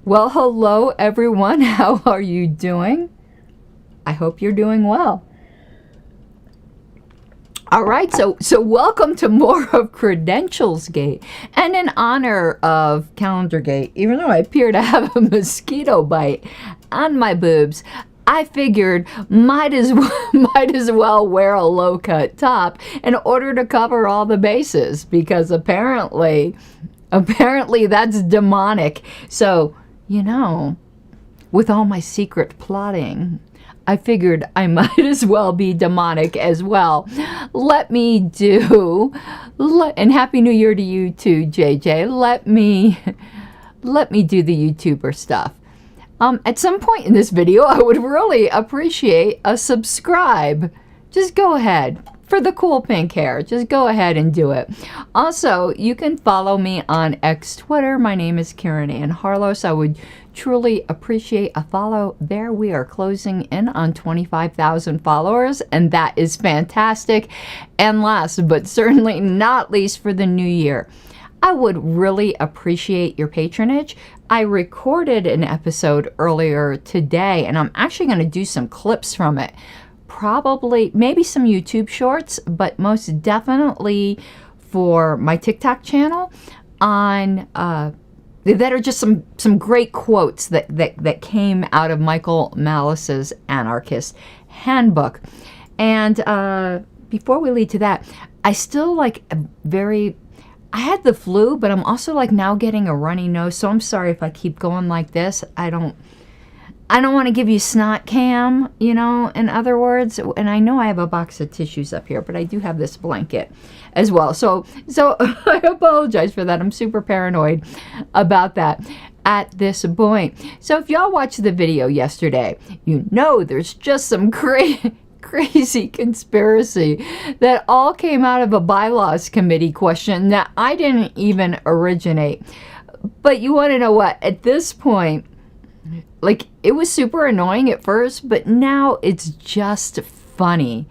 Well, hello everyone. How are you doing? I hope you're doing well. All right, so welcome to more of Credentials Gate. And in honor of Calendar Gate, even though I appear to have a mosquito bite on my boobs, I figured might as well wear a low-cut top in order to cover all the bases, because apparently that's demonic. So, you know, with all my secret plotting, I figured I might as well be demonic as well. And Happy New Year to you too, JJ. Let me do the YouTuber stuff. At some point in this video, I would really appreciate a subscribe. Just go ahead. For the cool pink hair, just go ahead and do it. Also, you can follow me on X Twitter. My name is Karen Ann Harlos. I would truly appreciate a follow there. We are closing in on 25,000 followers, and that is fantastic. And last but certainly not least, for the new year, I would really appreciate your patronage. I recorded an episode earlier today, and I'm actually going to do some clips from it. Probably, maybe some YouTube shorts, but most definitely for my TikTok channel on that are just some great quotes that came out of Michael Malice's Anarchist Handbook. And before we lead to that, I still I had the flu, but I'm also now getting a runny nose, so I'm sorry if I keep going like this. I don't want to give you snot cam, in other words. And I know I have a box of tissues up here, but I do have this blanket as well. So I apologize for that. I'm super paranoid about that at this point. So if y'all watched the video yesterday, there's just some crazy conspiracy that all came out of a bylaws committee question that I didn't even originate. But you want to know what? At this point, it was super annoying at first, but now it's just funny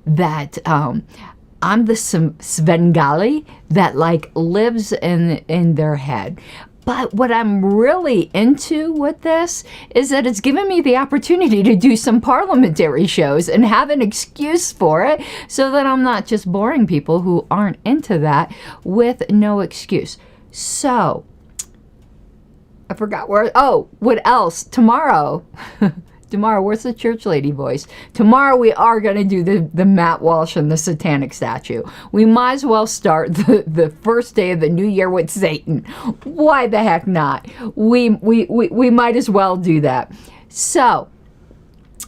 that I'm the Svengali that lives in their head. But what I'm really into with this is that it's given me the opportunity to do some parliamentary shows and have an excuse for it, so that I'm not just boring people who aren't into that with no excuse. So I forgot what else? Tomorrow, where's the church lady voice? Tomorrow we are going to do the Matt Walsh and the satanic statue. We might as well start the first day of the new year with Satan. Why the heck not? We might as well do that. So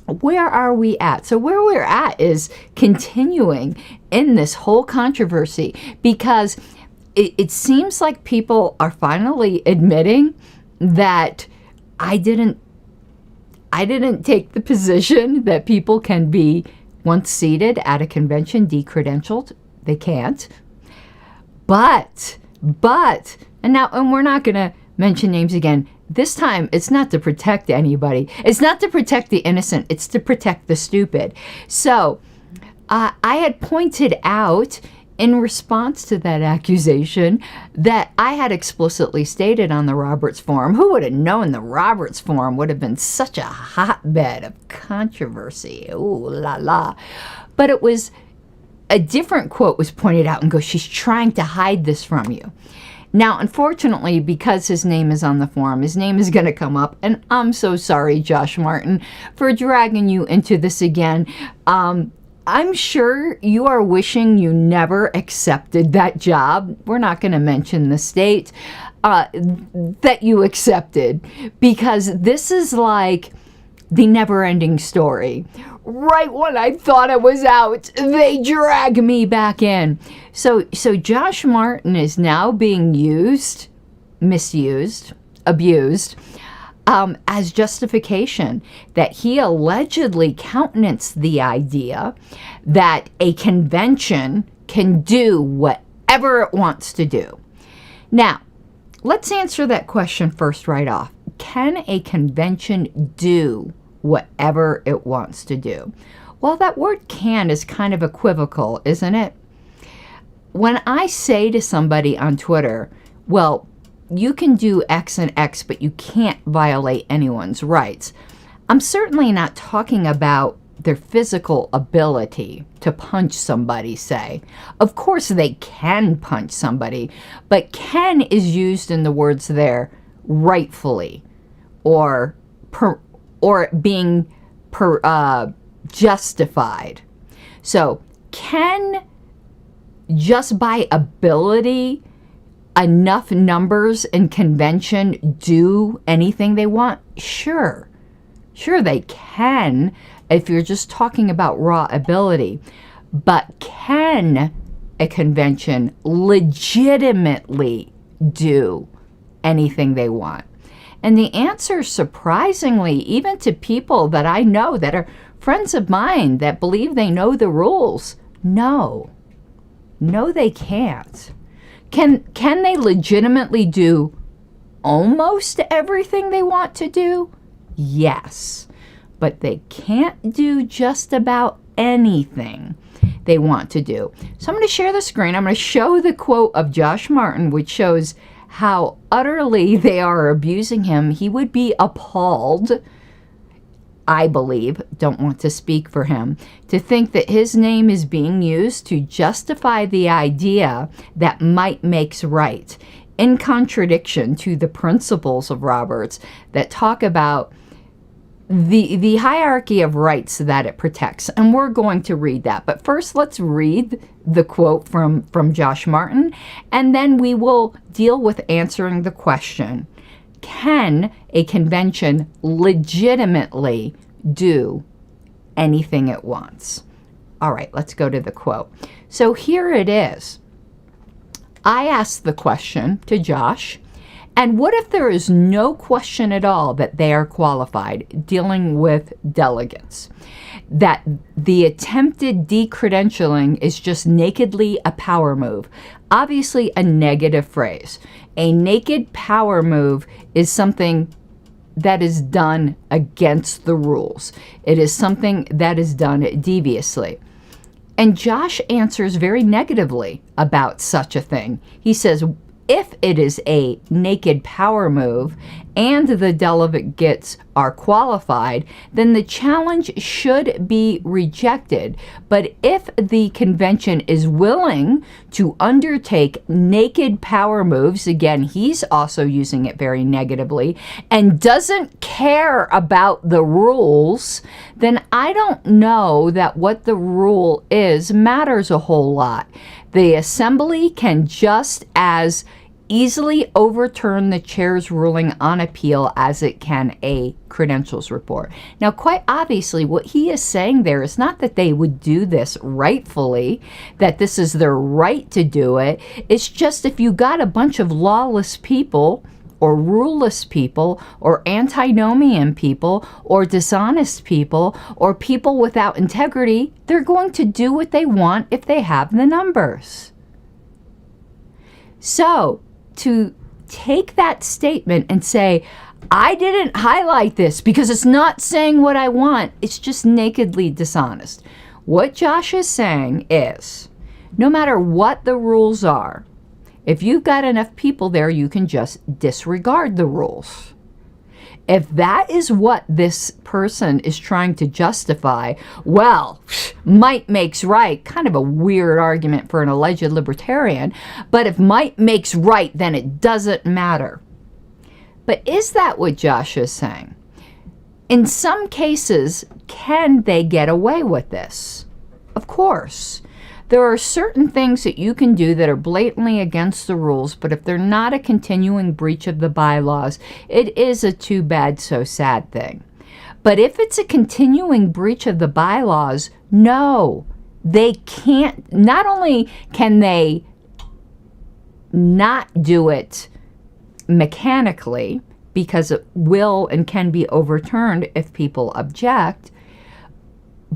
where are we at? So where we're at is continuing in this whole controversy, because it seems like people are finally admitting that I didn't take the position that people can be, once seated at a convention, decredentialed. They can't. But, and we're not going to mention names again. This time, it's not to protect anybody. It's not to protect the innocent. It's to protect the stupid. So, I had pointed out in response to that accusation that I had explicitly stated on the Roberts Forum. Who would have known the Roberts Forum would have been such a hotbed of controversy? Ooh la la. But it was a different quote was pointed out and goes, she's trying to hide this from you. Now, unfortunately, because his name is on the forum, his name is going to come up. And I'm so sorry, Josh Martin, for dragging you into this again. I'm sure you are wishing you never accepted that job. We're not going to mention the state that you accepted, because this is like the never-ending story. Right when I thought I was out, they drag me back in. So Josh Martin is now being misused, abused, as justification that he allegedly countenanced the idea that a convention can do whatever it wants to do. Now, let's answer that question first right off. Can a convention do whatever it wants to do? Well, that word can is kind of equivocal, isn't it? When I say to somebody on Twitter, well, you can do X and X, but you can't violate anyone's rights. I'm certainly not talking about their physical ability to punch somebody, say. Of course they can punch somebody, but can is used in the words there rightfully, or being justified. So can, just by ability, enough numbers in convention do anything they want? Sure they can, if you're just talking about raw ability. But can a convention legitimately do anything they want? And the answer, surprisingly, even to people that I know that are friends of mine that believe they know the rules, no, they can't. Can they legitimately do almost everything they want to do? Yes, but they can't do just about anything they want to do. So I'm going to share the screen. I'm going to show the quote of Josh Martin, which shows how utterly they are abusing him. He would be appalled, I believe, don't want to speak for him, to think that his name is being used to justify the idea that might makes right, in contradiction to the principles of Roberts that talk about the hierarchy of rights that it protects. And we're going to read that. But first, let's read the quote from Josh Martin, and then we will deal with answering the question, can a convention legitimately do anything it wants? All right, let's go to the quote. So here it is. I asked the question to Josh, and what if there is no question at all that they are qualified, dealing with delegates? That the attempted decredentialing is just nakedly a power move. Obviously a negative phrase. A naked power move is something that is done against the rules. It is something that is done deviously. And Josh answers very negatively about such a thing. He says, if it is a naked power move and the delegates are qualified, then the challenge should be rejected. But if the convention is willing to undertake naked power moves, again, he's also using it very negatively, and doesn't care about the rules, then I don't know that what the rule is matters a whole lot. The assembly can just as easily overturn the chair's ruling on appeal as it can a credentials report. Now, quite obviously, what he is saying there is not that they would do this rightfully, that this is their right to do it. It's just if you got a bunch of lawless people, or ruleless people, or antinomian people, or dishonest people, or people without integrity, they're going to do what they want if they have the numbers. So, to take that statement and say, I didn't highlight this because it's not saying what I want, it's just nakedly dishonest. What Josh is saying is, no matter what the rules are, if you've got enough people there, you can just disregard the rules. If that is what this person is trying to justify, well, might makes right. Kind of a weird argument for an alleged libertarian. But if might makes right, then it doesn't matter. But is that what Josh is saying? In some cases, can they get away with this? Of course. There are certain things that you can do that are blatantly against the rules, but if they're not a continuing breach of the bylaws, it is a too bad, so sad thing. But if it's a continuing breach of the bylaws, no, they can't. Not only can they not do it mechanically, because it will and can be overturned if people object,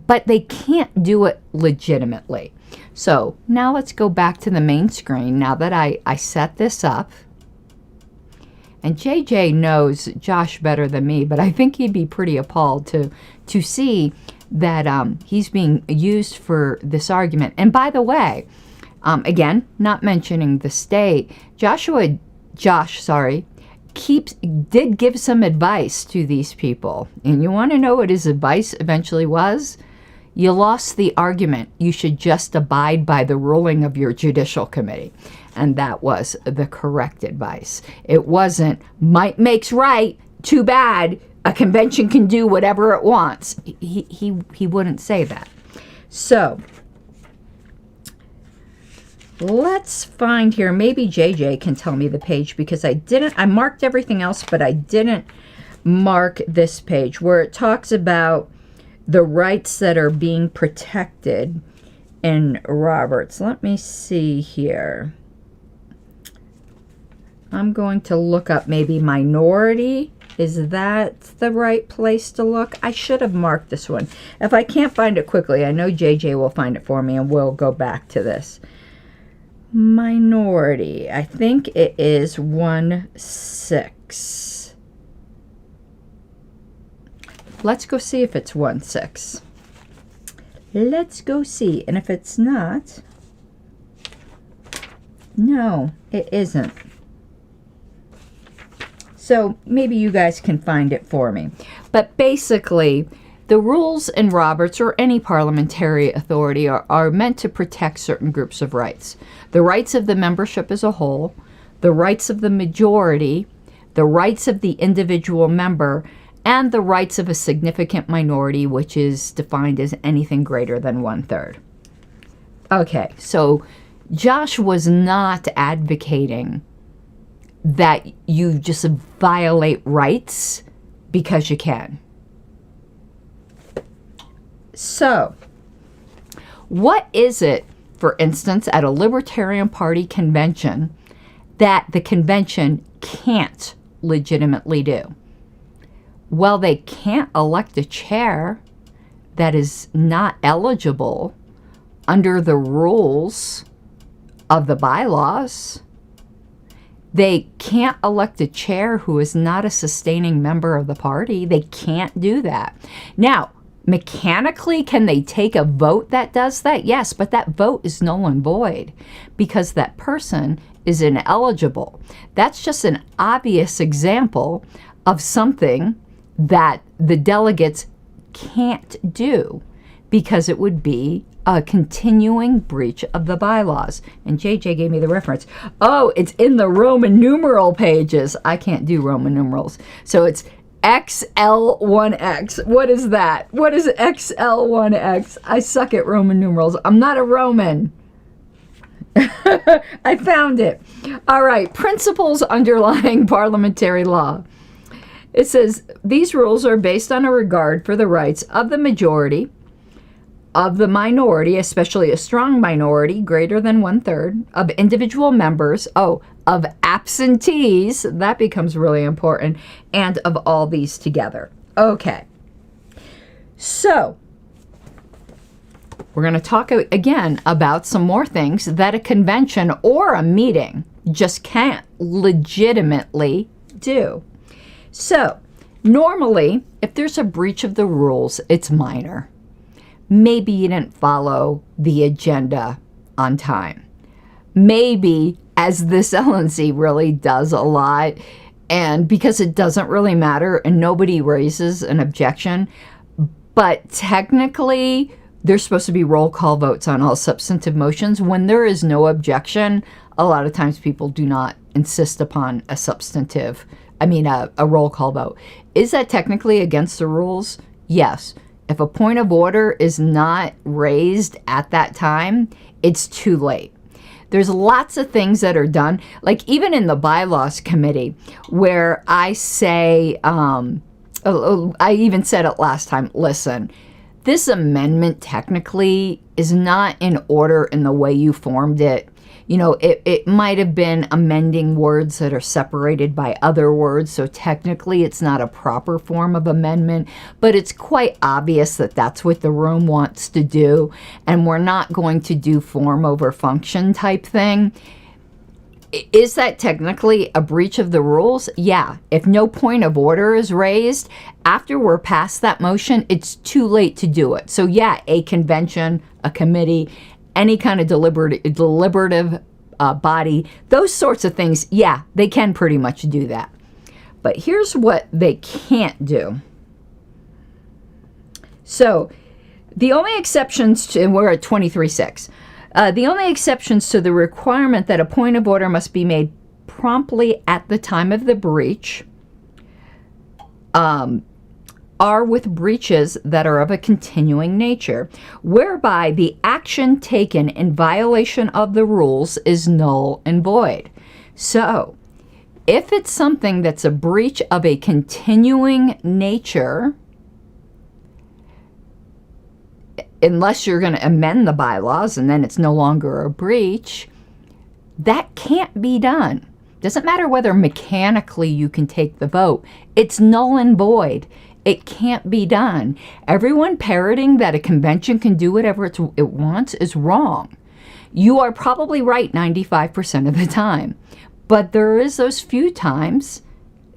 but they can't do it legitimately. So now let's go back to the main screen now that I set this up. And JJ knows Josh better than me, but I think he'd be pretty appalled to see that he's being used for this argument. And by the way, again, not mentioning the state, Joshua Josh, sorry, did give some advice to these people. And you want to know what his advice eventually was? You lost the argument. You should just abide by the ruling of your judicial committee. And that was the correct advice. It wasn't, might makes right, too bad, a convention can do whatever it wants. He wouldn't say that. So, let's find here, maybe JJ can tell me the page, because I marked everything else, but I didn't mark this page where it talks about the rights that are being protected in Roberts. Let me see here. I'm going to look up maybe minority. Is that the right place to look? I should have marked this one. If I can't find it quickly, I know JJ will find it for me and we'll go back to this. Minority. I think it is 1-6. Let's go see if it's 1-6. Let's go see. And if it's not, no, it isn't. So maybe you guys can find it for me. But basically, the rules in Roberts or any parliamentary authority are meant to protect certain groups of rights. The rights of the membership as a whole, the rights of the majority, the rights of the individual member, and the rights of a significant minority, which is defined as anything greater than 1/3. Okay, so Josh was not advocating that you just violate rights because you can. So, what is it, for instance, at a Libertarian Party convention that the convention can't legitimately do? Well, they can't elect a chair that is not eligible under the rules of the bylaws. They can't elect a chair who is not a sustaining member of the party. They can't do that. Now, mechanically, can they take a vote that does that? Yes, but that vote is null and void because that person is ineligible. That's just an obvious example of something that the delegates can't do because it would be a continuing breach of the bylaws. And JJ gave me the reference. Oh, it's in the Roman numeral pages. I can't do Roman numerals. So it's XL1X. What is that? What is XL1X? I suck at Roman numerals. I'm not a Roman. I found it. All right. Principles underlying parliamentary law. It says, these rules are based on a regard for the rights of the majority, of the minority, especially a strong minority, greater than 1/3, of individual members, of absentees, that becomes really important, and of all these together. Okay. So, we're going to talk again about some more things that a convention or a meeting just can't legitimately do. So, normally, if there's a breach of the rules, it's minor. Maybe you didn't follow the agenda on time. Maybe, as this LNC really does a lot, and because it doesn't really matter and nobody raises an objection, but technically, there's supposed to be roll call votes on all substantive motions. When there is no objection, a lot of times people do not insist upon a roll call vote. Is that technically against the rules? Yes. If a point of order is not raised at that time, it's too late. There's lots of things that are done, like even in the bylaws committee, where I say, I even said it last time, listen, this amendment technically is not in order in the way you formed it. You know, it might have been amending words that are separated by other words, so technically it's not a proper form of amendment, but it's quite obvious that that's what the room wants to do, and we're not going to do form over function type thing. Is that technically a breach of the rules? Yeah. If no point of order is raised, after we're past that motion, it's too late to do it. So yeah, a convention, a committee, any kind of deliberative body, those sorts of things, yeah, they can pretty much do that. But here's what they can't do. So the only exceptions to, and we're at 23.6, the only exceptions to the requirement that a point of order must be made promptly at the time of the breach are with breaches that are of a continuing nature, whereby the action taken in violation of the rules is null and void. So, if it's something that's a breach of a continuing nature, unless you're going to amend the bylaws and then it's no longer a breach, that can't be done. Doesn't matter whether mechanically you can take the vote. It's null and void. It can't be done. Everyone parroting that a convention can do whatever it wants is wrong. You are probably right 95% of the time. But there is those few times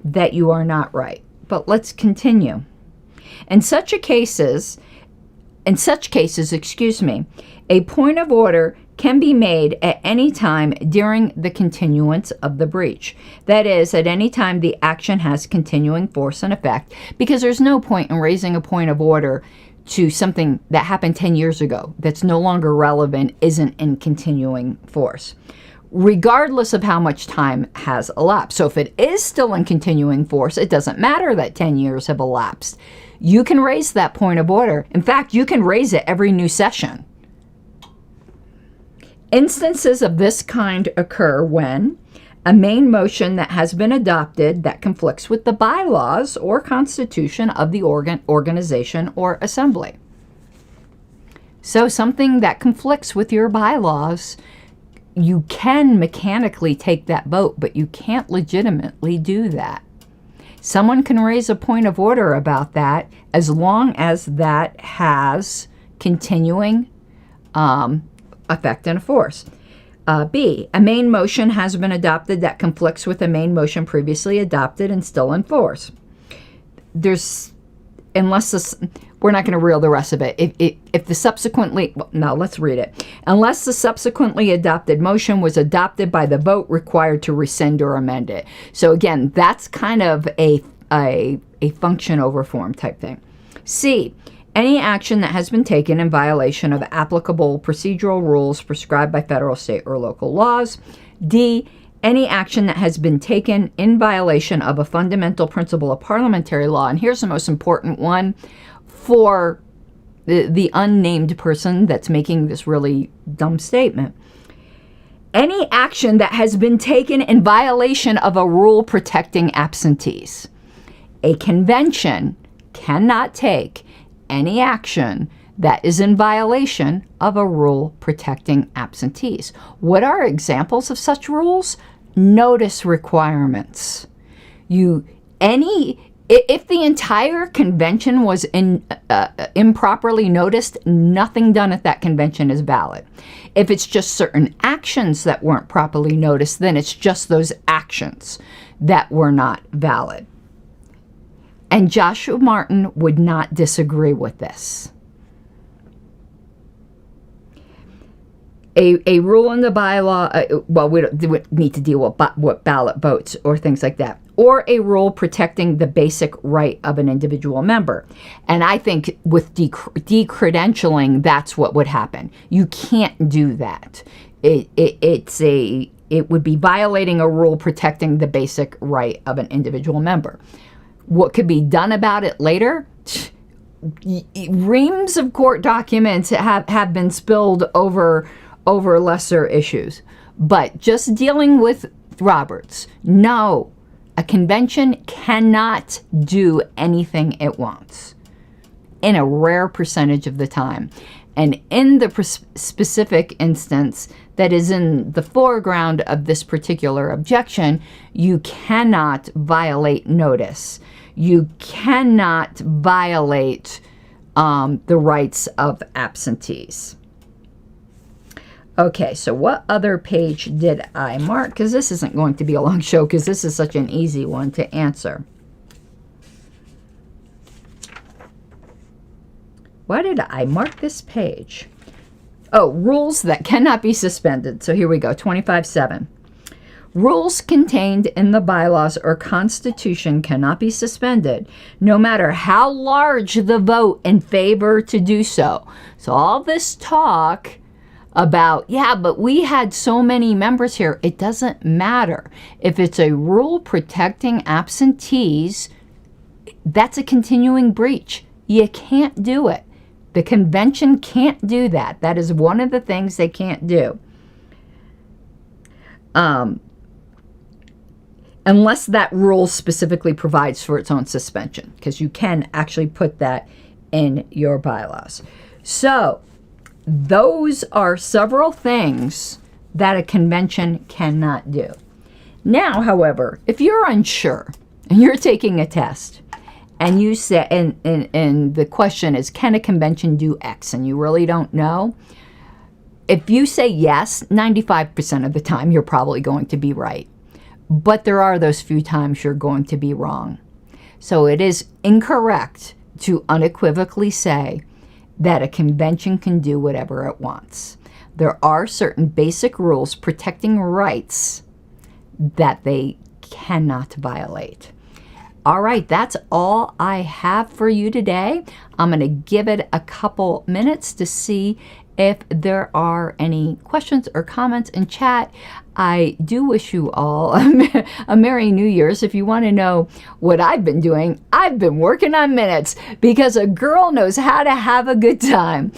that you are not right. But let's continue. In such cases, a point of order can be made at any time during the continuance of the breach. That is, at any time the action has continuing force and effect, because there's no point in raising a point of order to something that happened 10 years ago that's no longer relevant, isn't in continuing force, regardless of how much time has elapsed. So if it is still in continuing force, it doesn't matter that 10 years have elapsed. You can raise that point of order. In fact, you can raise it every new session. Instances of this kind occur when a main motion that has been adopted that conflicts with the bylaws or constitution of the organization or assembly. So something that conflicts with your bylaws, you can mechanically take that vote, but you can't legitimately do that. Someone can raise a point of order about that as long as that has continuing effect and force. B, a main motion has been adopted that conflicts with a main motion previously adopted and still in force. Unless this, we're not going to reel the rest of it. If the subsequently, well, no, let's read it. Unless the subsequently adopted motion was adopted by the vote required to rescind or amend it. So again, that's kind of a function over form type thing. C, any action that has been taken in violation of applicable procedural rules prescribed by federal, state, or local laws. D, any action that has been taken in violation of a fundamental principle of parliamentary law. And here's the most important one for the unnamed person that's making this really dumb statement. Any action that has been taken in violation of a rule protecting absentees. A convention cannot take any action that is in violation of a rule protecting absentees. What are examples of such rules? Notice requirements. If the entire convention was improperly noticed, nothing done at that convention is valid. If it's just certain actions that weren't properly noticed, then it's just those actions that were not valid. And Joshua Martin would not disagree with this. A rule in the bylaw, well, we don't need to deal with ballot votes or things like that, or a rule protecting the basic right of an individual member. And I think with decredentialing, that's what would happen. You can't do that. It would be violating a rule protecting the basic right of an individual member. What could be done about it later? Reams of court documents have been spilled over lesser issues. But just dealing with Roberts, no, a convention cannot do anything it wants in a rare percentage of the time. And in the specific instance that is in the foreground of this particular objection, you cannot violate notice. You cannot violate the rights of absentees. Okay, so what other page did I mark? Because this isn't going to be a long show because this is such an easy one to answer. Why did I mark this page? Oh, rules that cannot be suspended. So here we go, 25.7. Rules contained in the bylaws or constitution cannot be suspended, no matter how large the vote in favor to do so. So all this talk about, yeah, but we had so many members here. It doesn't matter. If it's a rule protecting absentees, that's a continuing breach. You can't do it. The convention can't do that. That is one of the things they can't do. Unless that rule specifically provides for its own suspension, because you can actually put that in your bylaws. So those are several things that a convention cannot do. Now, however, if you're unsure and you're taking a test and you say, and the question is, can a convention do X, and you really don't know, if you say yes, 95% of the time you're probably going to be right. But there are those few times you're going to be wrong. So it is incorrect to unequivocally say that a convention can do whatever it wants. There are certain basic rules protecting rights that they cannot violate. All right, that's all I have for you today. I'm going to give it a couple minutes to see if there are any questions or comments in chat. I do wish you all a Merry New Year's. If you want to know what I've been doing, I've been working on minutes because a girl knows how to have a good time.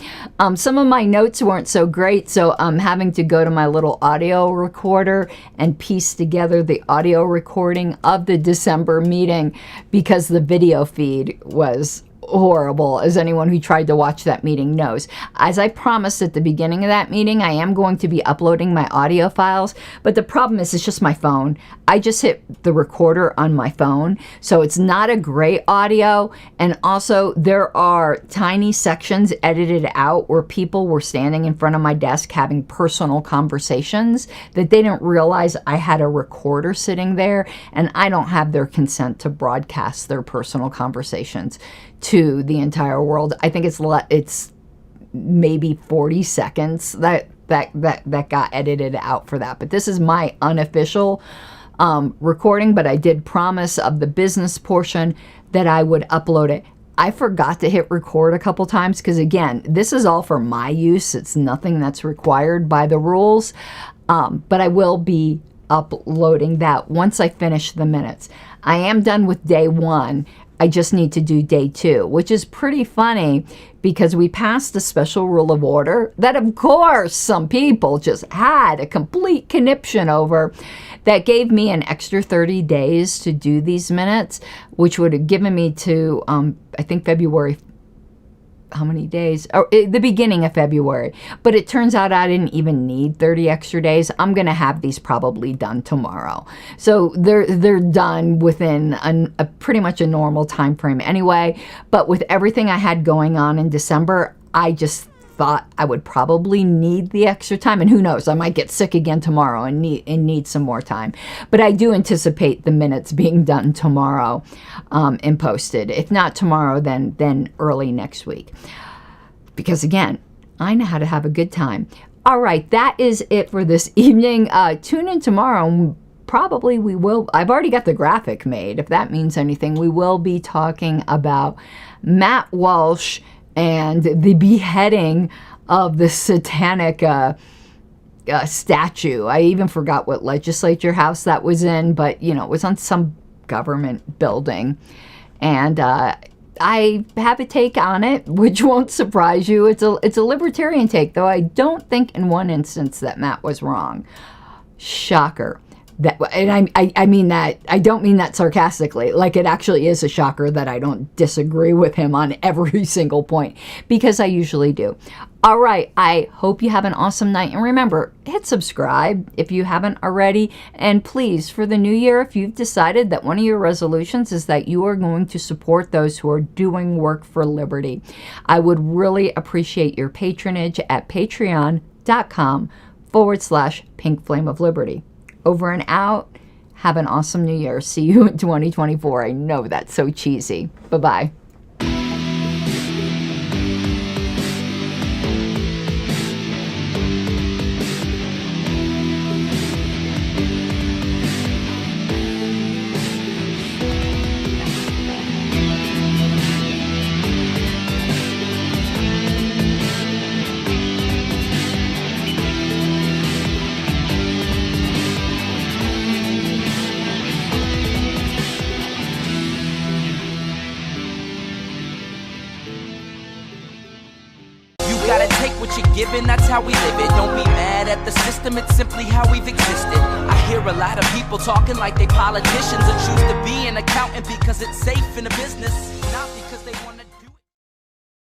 Some of my notes weren't so great, so I'm having to go to my little audio recorder and piece together the audio recording of the December meeting because the video feed was horrible, as anyone who tried to watch that meeting knows. As I promised at the beginning of that meeting, I am going to be uploading my audio files, but the problem is it's just my phone. I just hit the recorder on my phone, so it's not a great audio, and also there are tiny sections edited out where people were standing in front of my desk having personal conversations that they didn't realize I had a recorder sitting there, and I don't have their consent to broadcast their personal conversations to the entire world. I think it's maybe 40 seconds that got edited out for that. But this is my unofficial recording, but I did promise of the business portion that I would upload it. I forgot to hit record a couple times because, again, this is all for my use. It's nothing that's required by the rules, but I will be uploading that once I finish the minutes. I am done with day one. I just need to do day two, which is pretty funny because we passed a special rule of order that, of course, some people just had a complete conniption over that gave me an extra 30 days to do these minutes, which would have given me to, I think, February. How many days? Oh, the beginning of February. But it turns out I didn't even need 30 extra days. I'm going to have these probably done tomorrow. So they're done within a pretty much a normal time frame anyway. But with everything I had going on in December, I just thought I would probably need the extra time, and who knows, I might get sick again tomorrow and need some more time. But I do anticipate the minutes being done tomorrow and posted. If not tomorrow, then early next week. Because again, I know how to have a good time. All right, that is it for this evening. Tune in tomorrow. And probably we will. I've already got the graphic made, if that means anything. We will be talking about Matt Walsh and the beheading of the satanic statue. I even forgot what legislature house that was in, but, you know, it was on some government building. And I have a take on it, which won't surprise you. It's a libertarian take, though I don't think in one instance that Matt was wrong. Shocker. And I mean that, I don't mean that sarcastically. Like, it actually is a shocker that I don't disagree with him on every single point, because I usually do. All right, I hope you have an awesome night. And remember, hit subscribe if you haven't already. And please, for the new year, if you've decided that one of your resolutions is that you are going to support those who are doing work for liberty, I would really appreciate your patronage at patreon.com/Pink Flame of Liberty. Over and out. Have an awesome new year. See you in 2024. I know that's so cheesy. Bye-bye. given, that's how we live it. Don't be mad at the system, it's simply how we've existed. I hear a lot of people talking like they politicians, or choose to be an accountant because it's safe in the business, not because they want to